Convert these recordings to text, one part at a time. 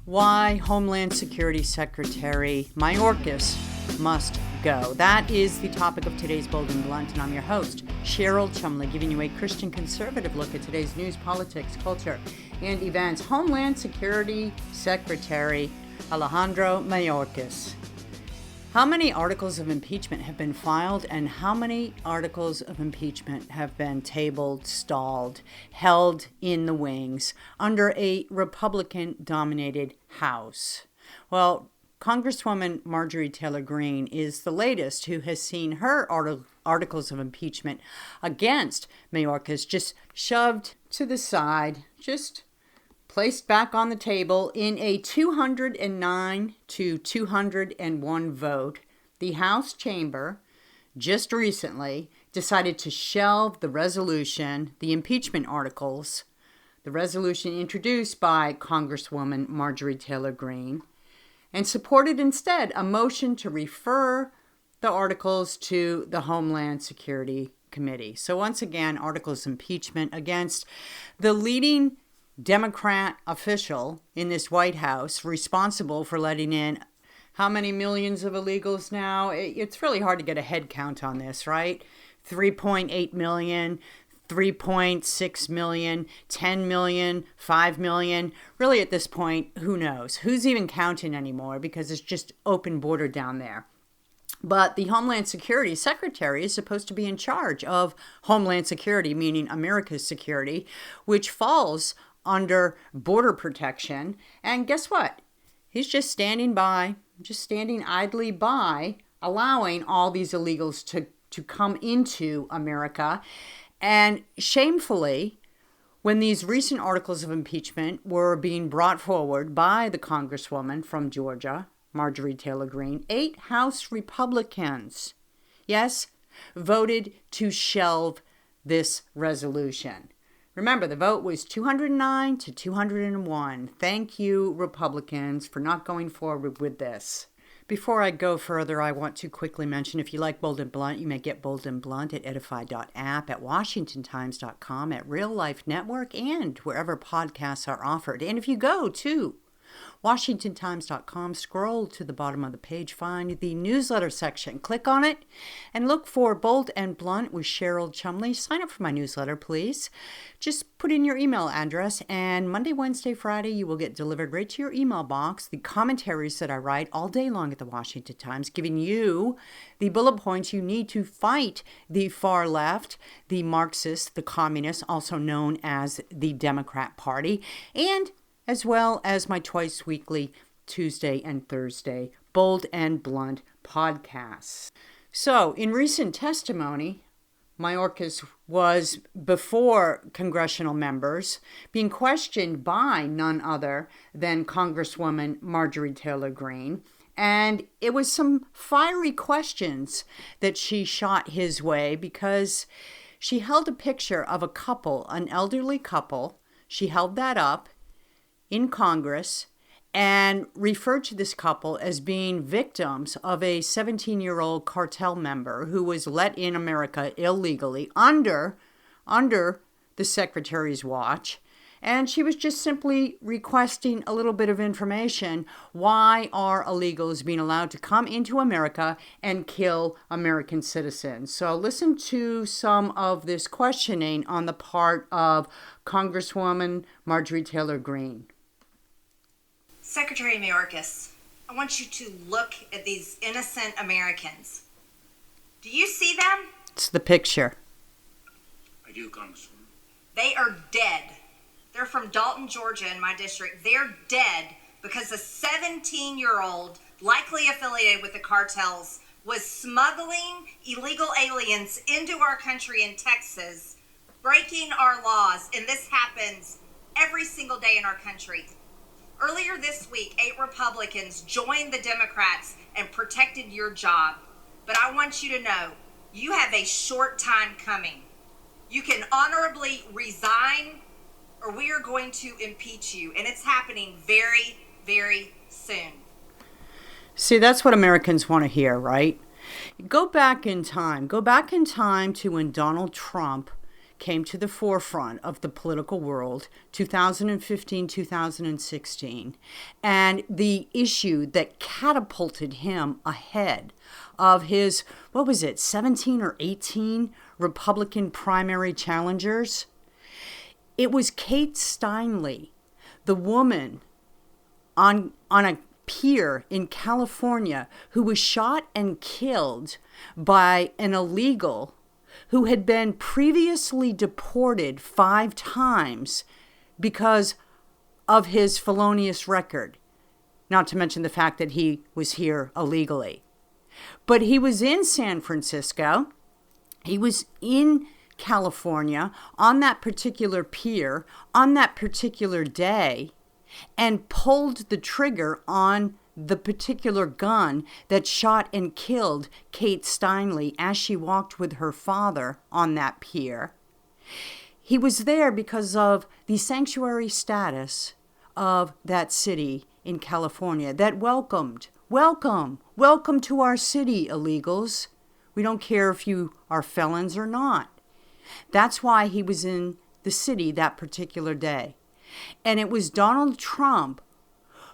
Why Homeland Security Secretary Myorkas must go. That is the topic of today's Bold and Blunt, and I'm your host, Cheryl Chumley, giving you a Christian conservative look at today's news, politics, culture, and events. Homeland Security Secretary Alejandro Mayorkas. How many articles of impeachment have been filed, and how many articles of impeachment have been tabled, stalled, held in the wings under a Republican-dominated House? Well, Congresswoman Marjorie Taylor Greene is the latest who has seen her articles of impeachment against Myorkas just shoved to the side, just placed back on the table in a 209 to 201 vote. The House chamber just recently decided to shelve the resolution, the impeachment articles, the resolution introduced by Congresswoman Marjorie Taylor Greene, and supported instead a motion to refer the articles to the Homeland Security Committee. So once again, articles of impeachment against the leading Democrat official in this White House responsible for letting in how many millions of illegals now? It's really hard to get a head count on this, right? 3.8 million, 3.6 million, 10 million, 5 million. Really at this point, who knows? Who's even counting anymore because it's just open border down there. But the Homeland Security Secretary is supposed to be in charge of Homeland Security, meaning America's security, which falls under border protection. And guess what? He's just standing by, just standing idly by, allowing all these illegals to come into America. And shamefully, when these recent articles of impeachment were being brought forward by the Congresswoman from Georgia, Marjorie Taylor Greene, 8 House Republicans, yes, voted to shelve this resolution. Remember, the vote was 209 to 201. Thank you, Republicans, for not going forward with this. Before I go further, I want to quickly mention, if you like Bold and Blunt, you may get Bold and Blunt at edify.app, at washingtontimes.com, at Real Life Network, and wherever podcasts are offered. And if you go to washingtontimes.com, scroll to the bottom of the page, find the newsletter section, click on it, and look for Bold and Blunt with Cheryl Chumley. Sign up for my newsletter, please. Just put in your email address, and Monday, Wednesday, Friday, you will get delivered right to your email box the commentaries that I write all day long at the Washington Times, giving you the bullet points you need to fight the far left, the Marxists, the communists, also known as the Democrat Party, and as well as my twice weekly Tuesday and Thursday Bold and Blunt podcasts. So, in recent testimony, Myorkas was before congressional members being questioned by none other than Congresswoman Marjorie Taylor Greene. And it was some fiery questions that she shot his way because she held a picture of a couple, an elderly couple. She held that up in Congress and referred to this couple as being victims of a 17-year-old cartel member who was let in America illegally under the secretary's watch. And she was just simply requesting a little bit of information. Why are illegals being allowed to come into America and kill American citizens? So listen to some of this questioning on the part of Congresswoman Marjorie Taylor Greene. Secretary Myorkas, I want you to look at these innocent Americans. Do you see them? It's the picture. I do, Congresswoman. They are dead. They're from Dalton, Georgia, in my district. They're dead because a 17-year-old, likely affiliated with the cartels, was smuggling illegal aliens into our country in Texas, breaking our laws, and this happens every single day in our country. Earlier this week, 8 Republicans joined the Democrats and protected your job. But I want you to know, you have a short time coming. You can honorably resign, or we are going to impeach you. And it's happening very, very soon. See, that's what Americans want to hear, right? Go back in time to when Donald Trump came to the forefront of the political world, 2015, 2016, and the issue that catapulted him ahead of his, 17 or 18 Republican primary challengers? It was Kate Steinle, the woman on a pier in California who was shot and killed by an illegal who had been previously deported 5 times because of his felonious record, not to mention the fact that he was here illegally. But he was in San Francisco, he was in California on that particular pier, on that particular day, and pulled the trigger on the particular gun that shot and killed Kate Steinle as she walked with her father on that pier. He was there because of the sanctuary status of that city in California that welcome to our city, illegals. We don't care if you are felons or not. That's why he was in the city that particular day. And it was Donald Trump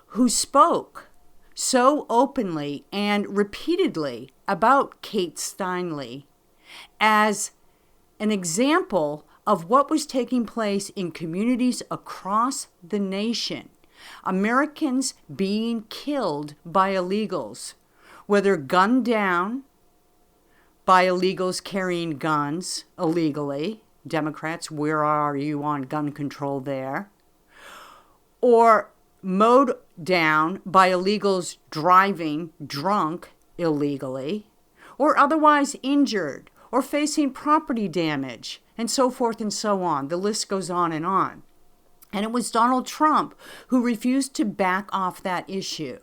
who spoke so openly and repeatedly about Kate Steinle as an example of what was taking place in communities across the nation. Americans being killed by illegals, whether gunned down by illegals carrying guns illegally. Democrats, where are you on gun control there? Or mowed down by illegals driving drunk illegally, or otherwise injured, or facing property damage, and so forth and so on. The list goes on. And it was Donald Trump who refused to back off that issue.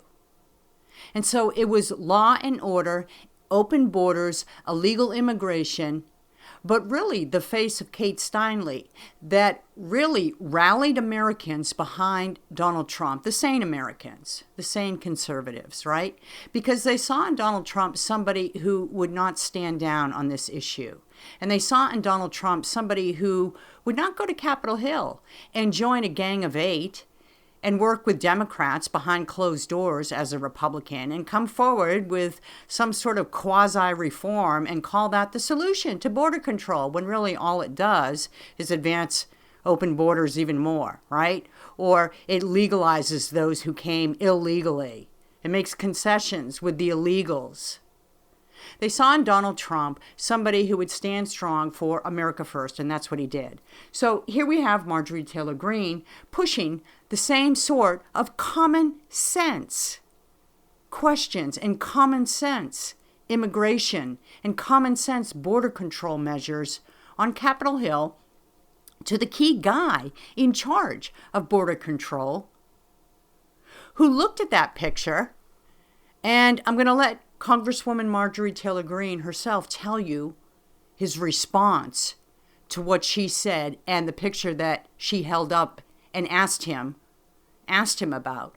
And so it was law and order, open borders, illegal immigration, but really the face of Kate Steinle that really rallied Americans behind Donald Trump, the sane Americans, the sane conservatives, right? Because they saw in Donald Trump somebody who would not stand down on this issue. And they saw in Donald Trump somebody who would not go to Capitol Hill and join a gang of 8 and work with Democrats behind closed doors as a Republican and come forward with some sort of quasi-reform and call that the solution to border control, when really all it does is advance open borders even more, right? Or it legalizes those who came illegally. It makes concessions with the illegals. They saw in Donald Trump somebody who would stand strong for America first, and that's what he did. So here we have Marjorie Taylor Greene pushing the same sort of common sense questions and common sense immigration and common sense border control measures on Capitol Hill to the key guy in charge of border control, who looked at that picture, and I'm going to let Congresswoman Marjorie Taylor Greene herself tell you his response to what she said and the picture that she held up and asked him about.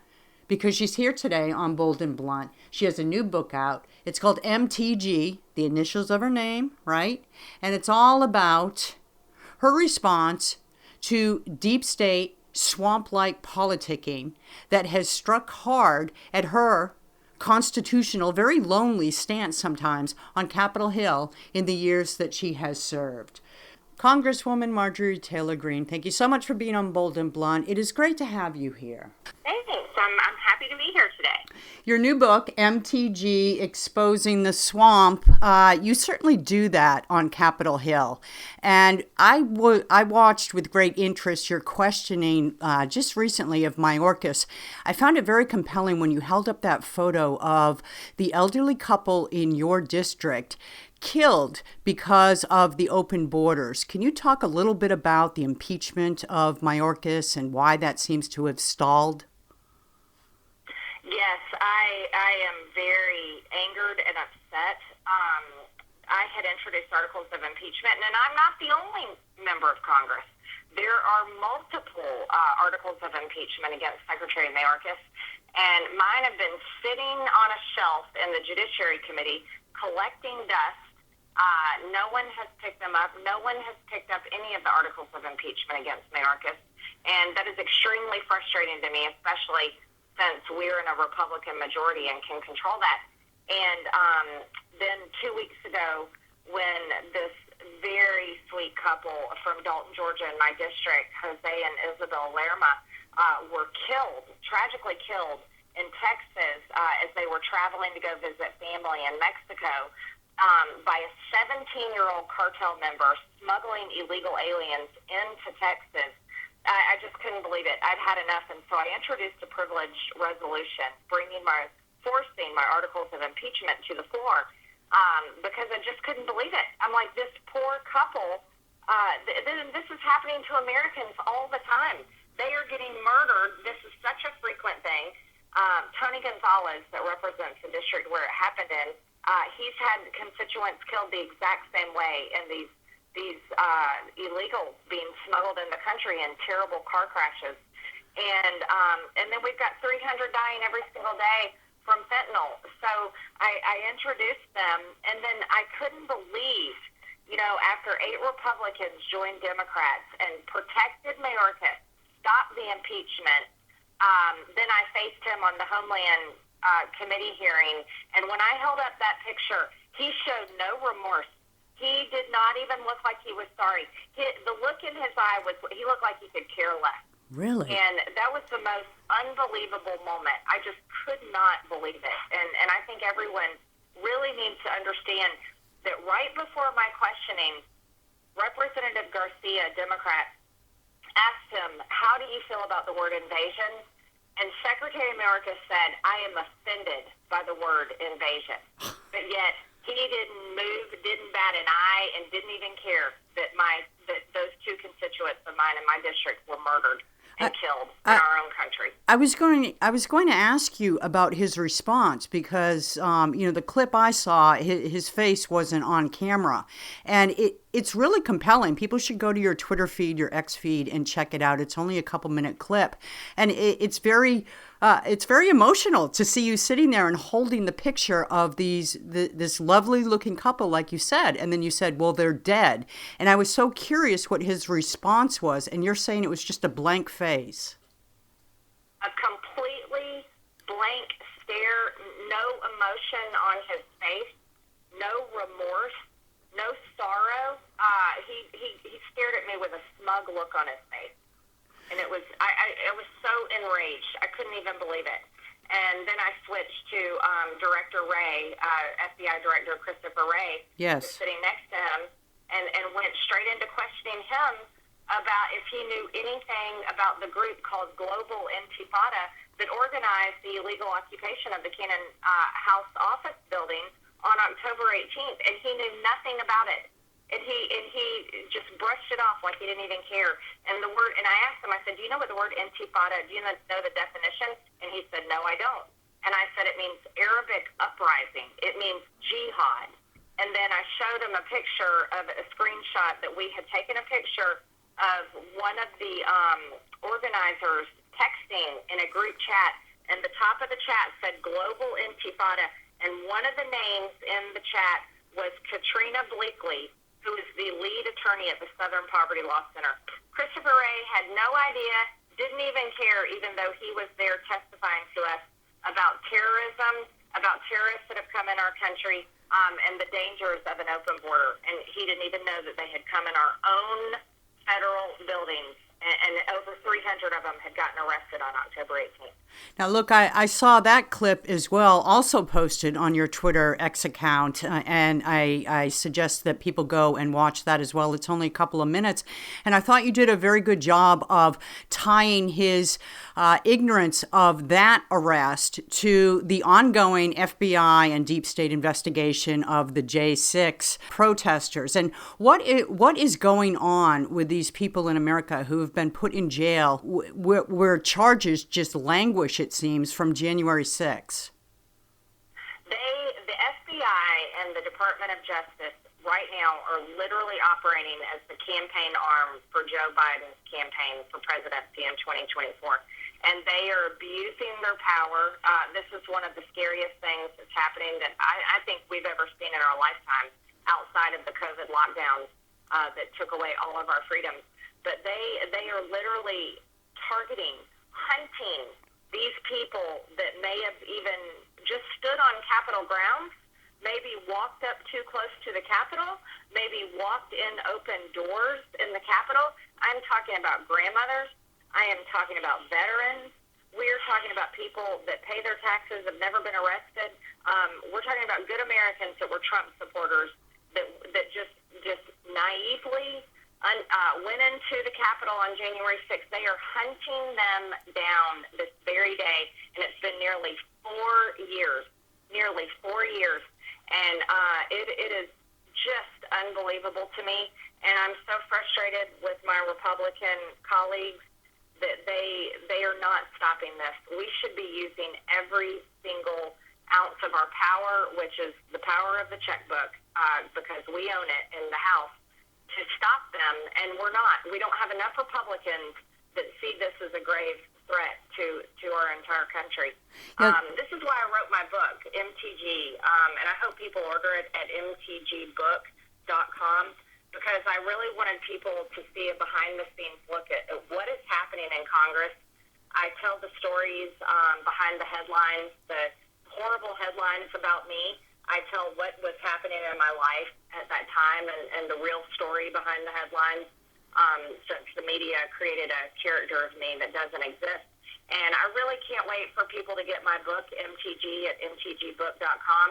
Because she's here today on Bold and Blunt. She has a new book out. It's called MTG, the initials of her name, right? And it's all about her response to deep state, swamp-like politicking that has struck hard at her constitutional, very lonely stance sometimes on Capitol Hill in the years that she has served. Congresswoman Marjorie Taylor Greene, thank you so much for being on Bold and Blunt. It is great to have you here. Thanks. I'm happy to be here today. Your new book, MTG, Exposing the Swamp, you certainly do that on Capitol Hill. And I watched with great interest your questioning just recently of Myorkas. I found it very compelling when you held up that photo of the elderly couple in your district killed because of the open borders. Can you talk a little bit about the impeachment of Myorkas and why that seems to have stalled? Yes, I am very angered and upset. I had introduced articles of impeachment, and I'm not the only member of Congress. There are multiple articles of impeachment against Secretary Myorkas, and mine have been sitting on a shelf in the Judiciary Committee collecting dust No one has picked them up. No one has picked up any of the articles of impeachment against Myorkas. And that is extremely frustrating to me, especially since we're in a Republican majority and can control that. And then 2 weeks ago, when this very sweet couple from Dalton, Georgia, in my district, Jose and Isabel Lerma, were killed, tragically killed, in Texas as they were traveling to go visit family in Mexico by a 17-year-old cartel member smuggling illegal aliens into Texas. I just couldn't believe it. I'd had enough, and so I introduced a privileged resolution, forcing my articles of impeachment to the floor because I just couldn't believe it. I'm like, this poor couple, this is happening to Americans all the time. They are getting murdered. This is such a frequent thing. Tony Gonzalez, that represents the district where it happened in, he's had constituents killed the exact same way in these illegals being smuggled in the country in terrible car crashes. And then we've got 300 dying every single day from fentanyl. So I introduced them, and then I couldn't believe, after 8 Republicans joined Democrats and protected Myorkas, stopped the impeachment, then I faced him on the Homeland committee hearing, and when I held up that picture, he showed no remorse. He did not even look like he was sorry. The look in his eye he looked like he could care less. Really? And that was the most unbelievable moment. I just could not believe it. And I think everyone really needs to understand that right before my questioning, Representative Garcia, Democrat, asked him, how do you feel about the word invasion? And Secretary Myorkas said, I am offended by the word invasion. But yet he didn't move, didn't bat an eye, and didn't even care that those 2 constituents of mine in my district were murdered and killed in our own country. I was going to ask you about his response because the clip I saw, his face wasn't on camera, and it's really compelling. People should go to your Twitter feed, your X feed, and check it out. It's only a couple-minute clip, and it's very emotional to see you sitting there and holding the picture of this lovely-looking couple, like you said, and then you said, well, they're dead. And I was so curious what his response was, and you're saying it was just a blank face. A completely blank stare, no emotion on his face, no remorse, no sorrow. He stared at me with a smug look on his face. And I was so enraged. I couldn't even believe it. And then I switched to Director Wray, FBI Director Christopher Wray, yes, sitting next to him, and went straight into questioning him about if he knew anything about the group called Global Intifada that organized the illegal occupation of the Cannon House office building on October 18th. And he knew nothing about it. And he just brushed it off like he didn't even care. And I asked him, I said, do you know what the word intifada, do you know the definition? And he said, no, I don't. And I said, it means Arabic uprising. It means jihad. And then I showed him a picture of a screenshot that we had taken a picture of one of the organizers texting in a group chat. And the top of the chat said Global Intifada. And one of the names in the chat was Katrina Bleakley, who is the lead attorney at the Southern Poverty Law Center. Christopher Wray had no idea, didn't even care, even though he was there testifying to us about terrorism, about terrorists that have come in our country, and the dangers of an open border. And he didn't even know that they had come in our own federal buildings, and over 300 of them had gotten arrested on October 18th. Now, look, I saw that clip as well, also posted on your Twitter X account, and I suggest that people go and watch that as well. It's only a couple of minutes, and I thought you did a very good job of tying his ignorance of that arrest to the ongoing FBI and deep state investigation of the J6 protesters. And what is going on with these people in America who have been put in jail where charges just languish, it seems, from January 6th? The FBI and the Department of Justice right now are literally operating as the campaign arm for Joe Biden's campaign for presidency in 2024. And they are abusing their power. This is one of the scariest things that's happening that I think we've ever seen in our lifetime. outside of the COVID lockdowns that took away all of our freedoms. But they are literally targeting, hunting these people that may have even just stood on Capitol grounds, maybe walked up too close to the Capitol, maybe walked in open doors in the Capitol. I'm talking about grandmothers. I am talking about veterans. We're talking about people that pay their taxes, have never been arrested. We're talking about good Americans that were Trump supporters that just naively went into the Capitol on January 6th. They are hunting them down this very day, and it's been nearly 4 years. And it is just unbelievable to me. And I'm so frustrated with my Republican colleagues that they are not stopping this. We should be using every single ounce of our power, which is the power of the checkbook, because we own it in the House, to stop them, and we're not. We don't have enough Republicans that see this as a grave threat to our entire country. This is why I wrote my book, MTG, and I hope people order it at mtgbook.com, because I really wanted people to see a behind-the-scenes look at what is happening in Congress. I tell the stories behind the headlines, the horrible headlines about me. I tell what was happening in my life at that time and the real story behind the headlines, since the media created a character of me that doesn't exist. And I really can't wait for people to get my book, MTG, at mtgbook.com,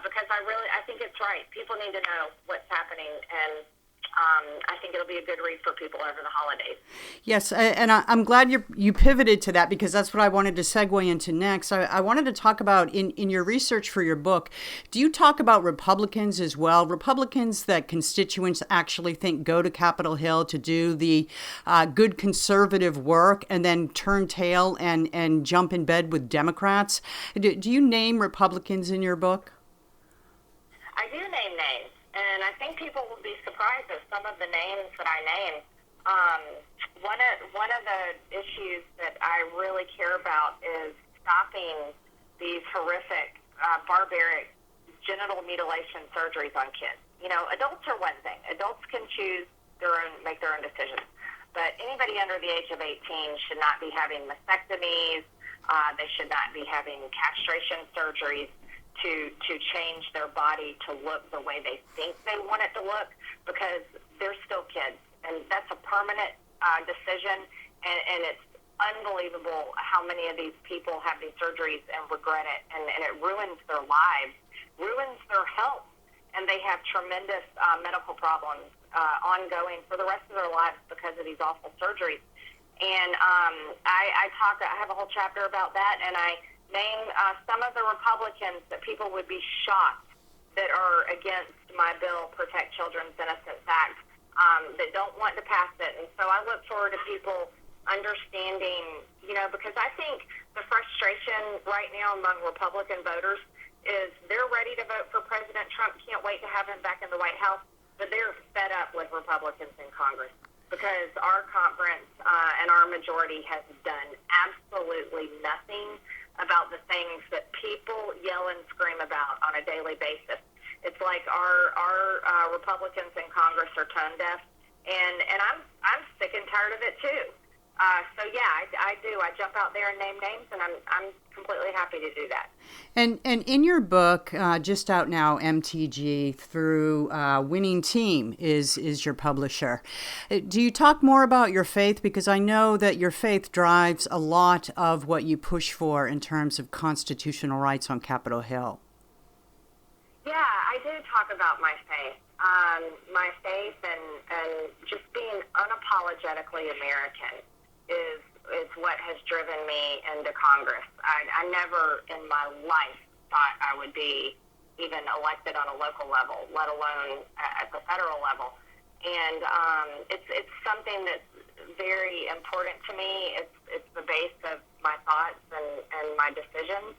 because I think it's right. People need to know what's happening, and I think it'll be a good read for people over the holidays. Yes, and I'm glad you pivoted to that, because that's what I wanted to segue into next. I wanted to talk about, in your research for your book, do you talk about Republicans as well? Republicans that constituents actually think go to Capitol Hill to do the good conservative work and then turn tail and jump in bed with Democrats. Do you name Republicans in your book? I do name names. And I think people will be surprised at some of the names that I name. One of the issues that I really care about is stopping these horrific, barbaric genital mutilation surgeries on kids. You know, adults are one thing. Adults can choose make their own decisions. But anybody under the age of 18 should not be having mastectomies. They should not be having castration surgeries to change their body to look the way they think they want it to look, because they're still kids. And that's a permanent decision, and it's unbelievable how many of these people have these surgeries and regret it, and it ruins their lives, ruins their health, and they have tremendous medical problems ongoing for the rest of their lives because of these awful surgeries. And I have a whole chapter about that, and I name some of the Republicans that people would be shocked that are against my bill, Protect Children's Innocence Act, that don't want to pass it. And so I look forward to people understanding, because I think the frustration right now among Republican voters is they're ready to vote for President Trump, can't wait to have him back in the White House, but they're fed up with Republicans in Congress, because our conference and our majority has done absolutely nothing about the things that people yell and scream about on a daily basis. It's like our Republicans in Congress are tone deaf, and I'm sick and tired of it too. So yeah, I do. I jump out there and name names, and I'm completely happy to do that. And in your book, just out now, MTG, through Winning Team is your publisher. Do you talk more about your faith? Because I know that your faith drives a lot of what you push for in terms of constitutional rights on Capitol Hill. Yeah, I do talk about my faith. My faith and just being unapologetically American is what has driven me into Congress. I never in my life thought I would be even elected on a local level, let alone at the federal level. And it's something that's very important to me. It's the base of my thoughts and my decisions.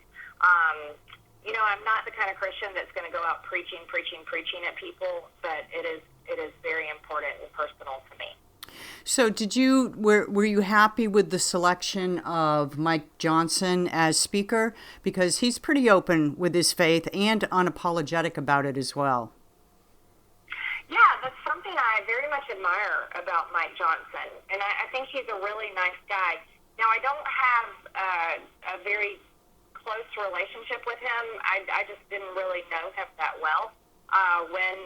I'm not the kind of Christian that's going to go out preaching at people, but it is very important and personal to me. So were you happy with the selection of Mike Johnson as Speaker? Because he's pretty open with his faith and unapologetic about it as well. Yeah, that's something I very much admire about Mike Johnson, and I think he's a really nice guy. Now, I don't have a very close relationship with him. I just didn't really know him that well when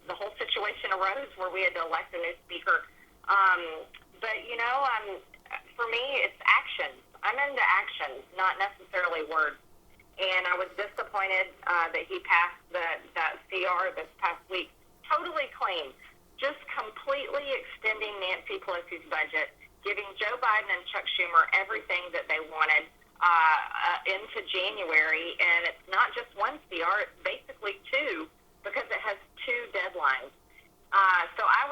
the whole situation arose where we had to elect a new speaker. But, for me, it's action. I'm into action, not necessarily words. And I was disappointed that he passed that CR this past week. Totally clean. Just completely extending Nancy Pelosi's budget, giving Joe Biden and Chuck Schumer everything that they wanted into January. And it's not just one CR, it's basically two, because it has two deadlines. So I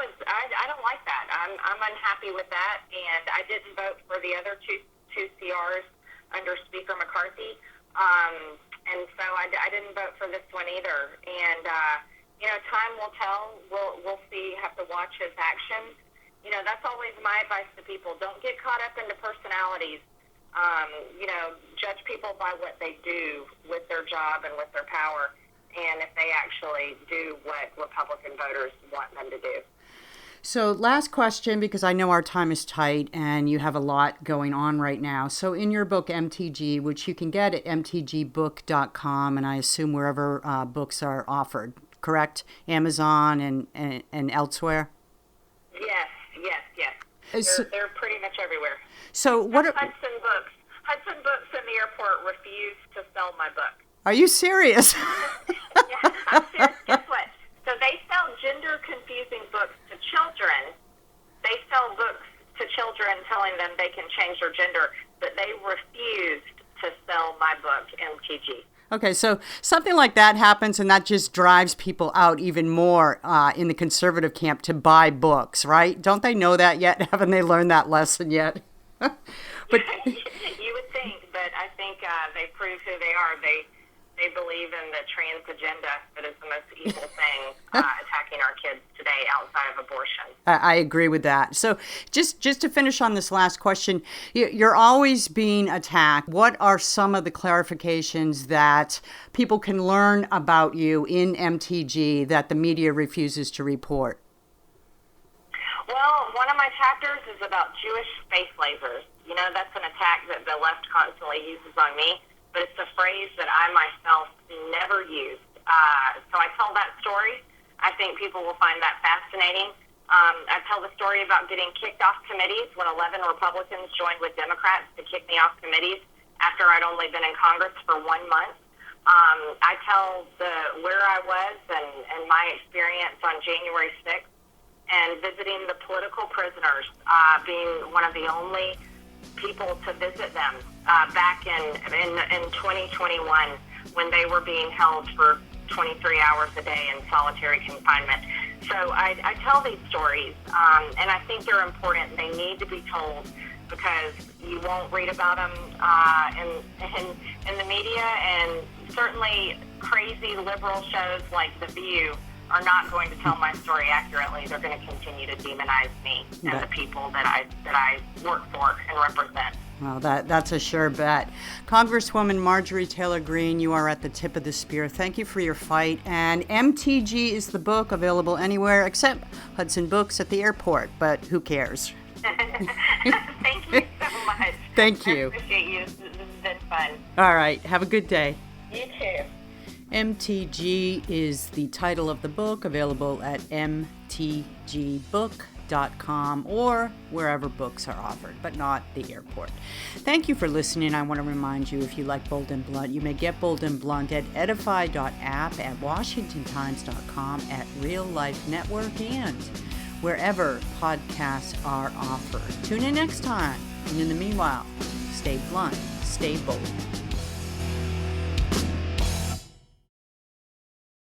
don't like that. I'm unhappy with that, and I didn't vote for the other two CRs under Speaker McCarthy, and so I didn't vote for this one either. And time will tell. We'll see. Have to watch his actions. That's always my advice to people. Don't get caught up into personalities. Judge people by what they do with their job and with their power, and if they actually do what Republican voters want them to do. So last question, because I know our time is tight and you have a lot going on right now. So in your book, MTG, which you can get at mtgbook.com, and I assume wherever books are offered, correct? Amazon and elsewhere? Yes. They're pretty much everywhere. So what are... Hudson Books. Hudson Books in the airport refused to sell my book. Are you serious? Yeah, I'm serious. Guess what? So they sell gender-confusing books to children. They sell books to children telling them they can change their gender, but they refused to sell my book, MTG. Okay, so something like that happens, and that just drives people out even more in the conservative camp to buy books, right? Don't they know that yet? Haven't they learned that lesson yet? But you would think, but I think they prove who they are. They believe in the trans agenda that is the most evil thing attacking our kids today outside of abortion. I agree with that. So just to finish on this last question, you're always being attacked. What are some of the clarifications that people can learn about you in MTG that the media refuses to report? Well, one of my chapters is about Jewish space lasers. That's an attack that the left constantly uses on me. But it's a phrase that I myself never used. So I tell that story. I think people will find that fascinating. I tell the story about getting kicked off committees when 11 Republicans joined with Democrats to kick me off committees after I'd only been in Congress for 1 month. I tell where I was and my experience on January 6th and visiting the political prisoners, being one of the only people to visit them back in 2021 when they were being held for 23 hours a day in solitary confinement. So I tell these stories, and I think they're important. They need to be told because you won't read about them in the media, and certainly crazy liberal shows like The View are not going to tell my story accurately. They're going to continue to demonize me and the people that I work for and represent. Well, that's a sure bet. Congresswoman Marjorie Taylor Greene, you are at the tip of the spear. Thank you for your fight. And MTG is the book, available anywhere except Hudson Books at the airport, but who cares? Thank you so much. Thank you. I appreciate you. This has been fun. All right. Have a good day. You too. MTG is the title of the book, available at mtgbook.com or wherever books are offered, but not the airport. Thank you for listening. I want to remind you, if you like Bold and Blunt, you may get Bold and Blunt at edify.app, at washingtontimes.com, at Real Life Network, and wherever podcasts are offered. Tune in next time. And in the meanwhile, stay blunt, stay bold.